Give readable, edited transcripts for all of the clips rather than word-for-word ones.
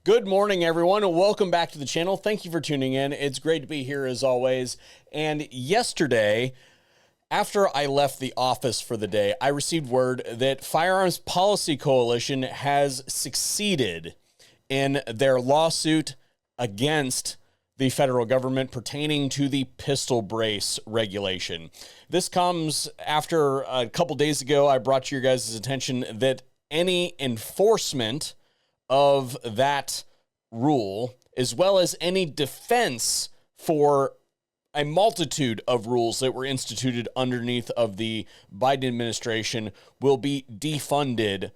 Good morning, everyone, and welcome back to the channel. Thank you for tuning in. It's great to be here as always. And yesterday, after I left the office for the day, I received word that Firearms Policy Coalition has succeeded in their lawsuit against the federal government pertaining to the pistol brace regulation. This comes after a couple days ago, I brought to your guys' attention that any enforcement of that rule, as well as any defense for a multitude of rules that were instituted underneath of the Biden administration, will be defunded,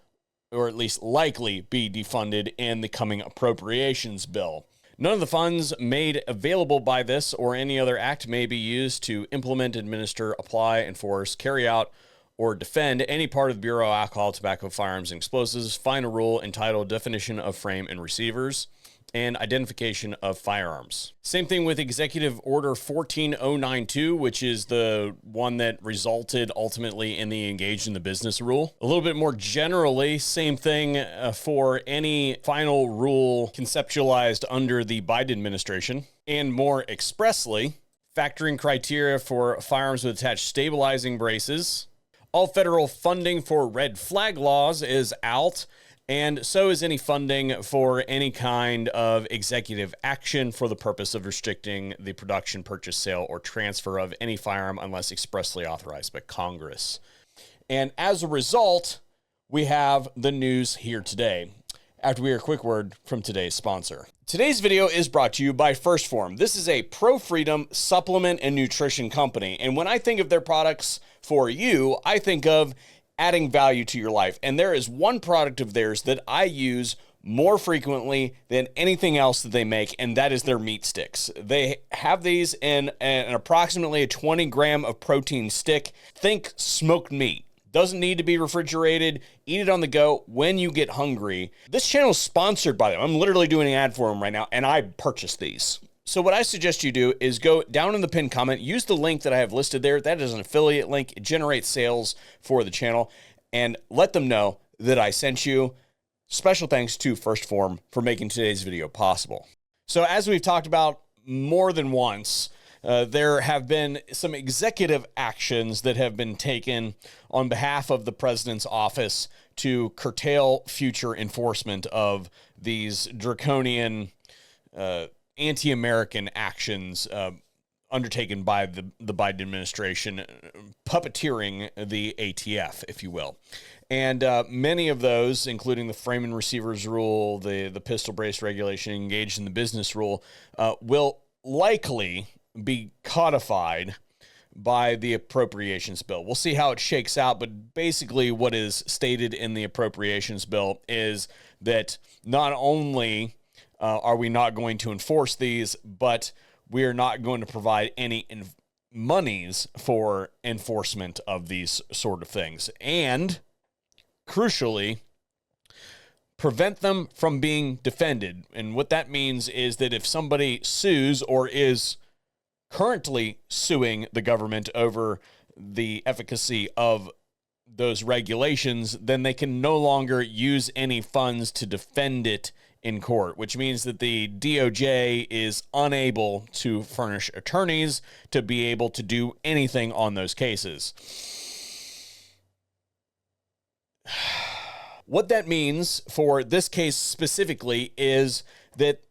or at least likely be defunded in the coming appropriations bill. None of the funds made available by this or any other act may be used to implement, administer, apply, enforce, carry out, or defend any part of the Bureau of Alcohol, Tobacco, Firearms, and Explosives final rule entitled Definition of Frame and Receivers and Identification of Firearms. Same thing with Executive Order 14092, which is the one that resulted ultimately in the Engage in the Business rule. A little bit more generally, same thing for any final rule conceptualized under the Biden administration, and more expressly, factoring criteria for firearms with attached stabilizing braces. All federal funding for red flag laws is out, and so is any funding for any kind of executive action for the purpose of restricting the production, purchase, sale, or transfer of any firearm unless expressly authorized by Congress. And as a result, we have the news here today, after we hear a quick word from today's sponsor. Today's video is brought to you by First Form. This is a pro-freedom supplement and nutrition company. And when I think of their products for you, I think of adding value to your life. And there is one product of theirs that I use more frequently than anything else that they make, and that is their meat sticks. They have these in an approximately a 20 gram of protein stick. Think smoked meat. Doesn't need to be refrigerated. Eat it on the go when you get hungry. This channel is sponsored by them. I'm literally doing an ad for them right now, and I purchased these. So what I suggest you do is go down in the pinned comment, use the link that I have listed there. That is an affiliate link. It generates sales for the channel, and let them know that I sent you. Special thanks to First Form for making today's video possible. So as we've talked about more than once, there have been some executive actions that have been taken on behalf of the president's office to curtail future enforcement of these draconian anti-American actions undertaken by the Biden administration, puppeteering the ATF, if you will. And many of those, including the frame and receivers rule, the pistol brace regulation, engaged in the business rule, will likely be codified by the appropriations bill. We'll see how it shakes out, but basically what is stated in the appropriations bill is that not only are we not going to enforce these, but we are not going to provide any monies for enforcement of these sort of things. And crucially, prevent them from being defended. And what that means is that if somebody sues or is currently suing the government over the efficacy of those regulations, then they can no longer use any funds to defend it in court, which means that the DOJ is unable to furnish attorneys to be able to do anything on those cases. What that means for this case specifically is that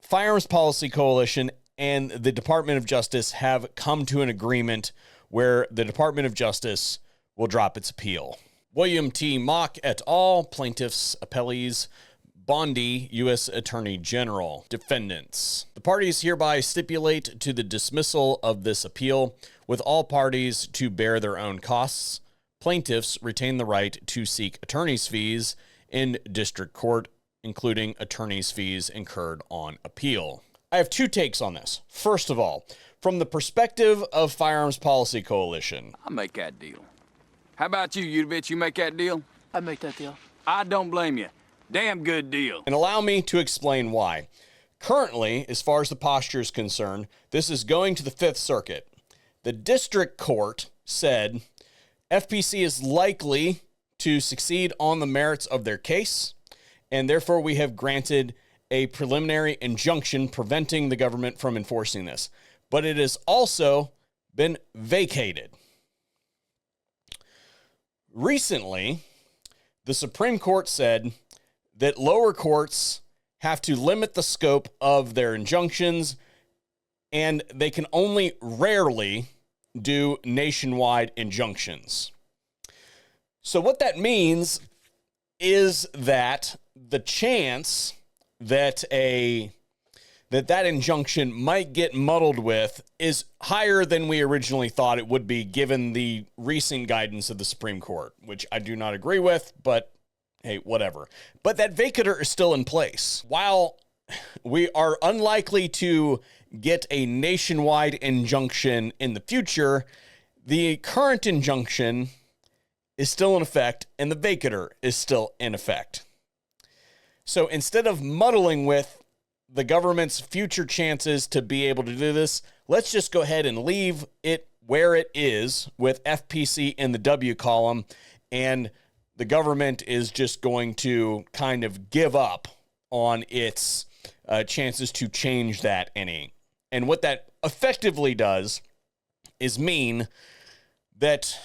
Firearms Policy Coalition and the Department of Justice have come to an agreement where the Department of Justice will drop its appeal. William T. Mock et al., plaintiffs, appellees, Bondi, U.S. Attorney General, defendants. The parties hereby stipulate to the dismissal of this appeal, with all parties to bear their own costs. Plaintiffs retain the right to seek attorney's fees in district court, including attorney's fees incurred on appeal. I have two takes on this. First of all, from the perspective of Firearms Policy Coalition. I'll make that deal. How about you, Udovich? You make that deal? I'd make that deal. I don't blame you. Damn good deal. And allow me to explain why. Currently, as far as the posture is concerned, this is going to the Fifth Circuit. The district court said FPC is likely to succeed on the merits of their case, and therefore we have granted a preliminary injunction preventing the government from enforcing this, but it has also been vacated. Recently, the Supreme Court said that lower courts have to limit the scope of their injunctions, and they can only rarely do nationwide injunctions. So what that means is that the chance that that injunction might get muddled with is higher than we originally thought it would be, given the recent guidance of the Supreme Court, which I do not agree with, but hey, whatever. But that vacatur is still in place. While we are unlikely to get a nationwide injunction in the future, the current injunction is still in effect and the vacatur is still in effect. So instead of muddling with the government's future chances to be able to do this, let's just go ahead and leave it where it is with FPC in the W column, and the government is just going to kind of give up on its chances to change that any. And what that effectively does is mean that,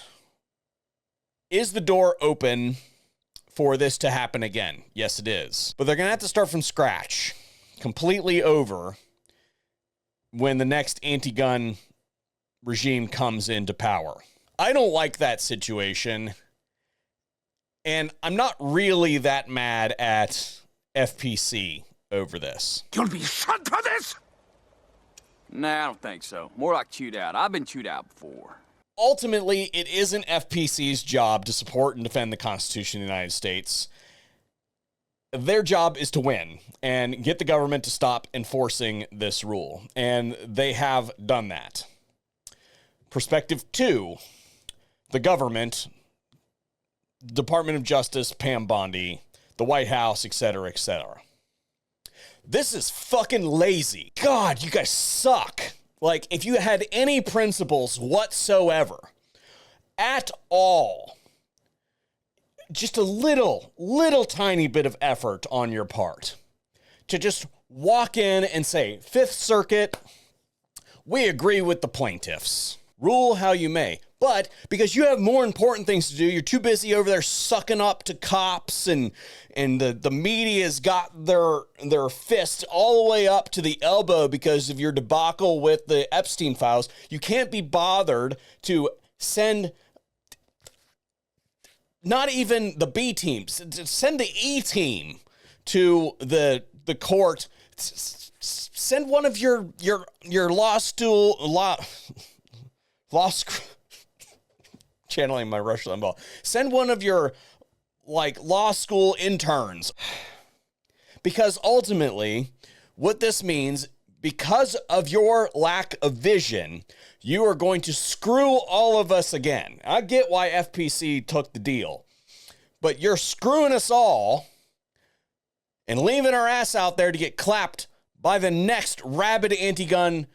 is the door open for this to happen again? Yes, it is. But they're going to have to start from scratch, completely over, when the next anti-gun regime comes into power. I don't like that situation, and I'm not really that mad at FPC over this. You'll be shot for this? Nah, I don't think so. More like chewed out. I've been chewed out before. Ultimately, it isn't FPC's job to support and defend the Constitution of the United States. Their job is to win and get the government to stop enforcing this rule. And they have done that. Perspective 2, the government, Department of Justice, Pam Bondi, the White House, etc., etc. This is fucking lazy. God, you guys suck. Like, if you had any principles whatsoever at all, just a little tiny bit of effort on your part to just walk in and say, Fifth Circuit, we agree with the plaintiffs. Rule how you may. But because you have more important things to do, you're too busy over there sucking up to cops, and the media's got their fist all the way up to the elbow because of your debacle with the Epstein files. You can't be bothered to send not even the B teams, send the E team to the court. Send one of your law channeling my Rush Limbaugh. Send one of your law school interns, because ultimately what this means, because of your lack of vision, you are going to screw all of us again. I get why FPC took the deal, but you're screwing us all and leaving our ass out there to get clapped by the next rabid anti-gun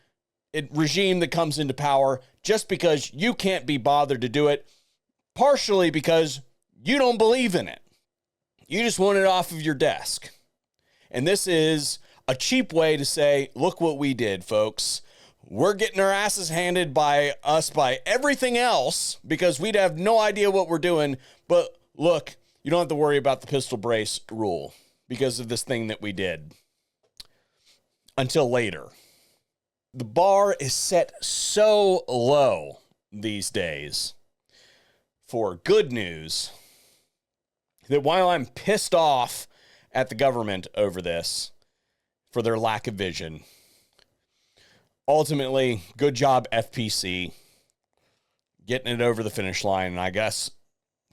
regime that comes into power, just because you can't be bothered to do it, partially because you don't believe in it. You just want it off of your desk. And this is a cheap way to say, look what we did, folks. We're getting our asses handed by us by everything else because we'd have no idea what we're doing. But look, you don't have to worry about the pistol brace rule because of this thing that we did. Until later. The bar is set so low these days for good news that while I'm pissed off at the government over this for their lack of vision, ultimately, good job, FPC, getting it over the finish line. And I guess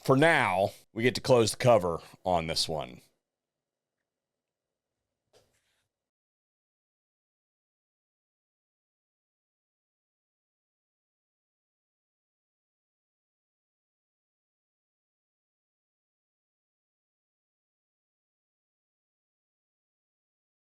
for now, we get to close the cover on this one.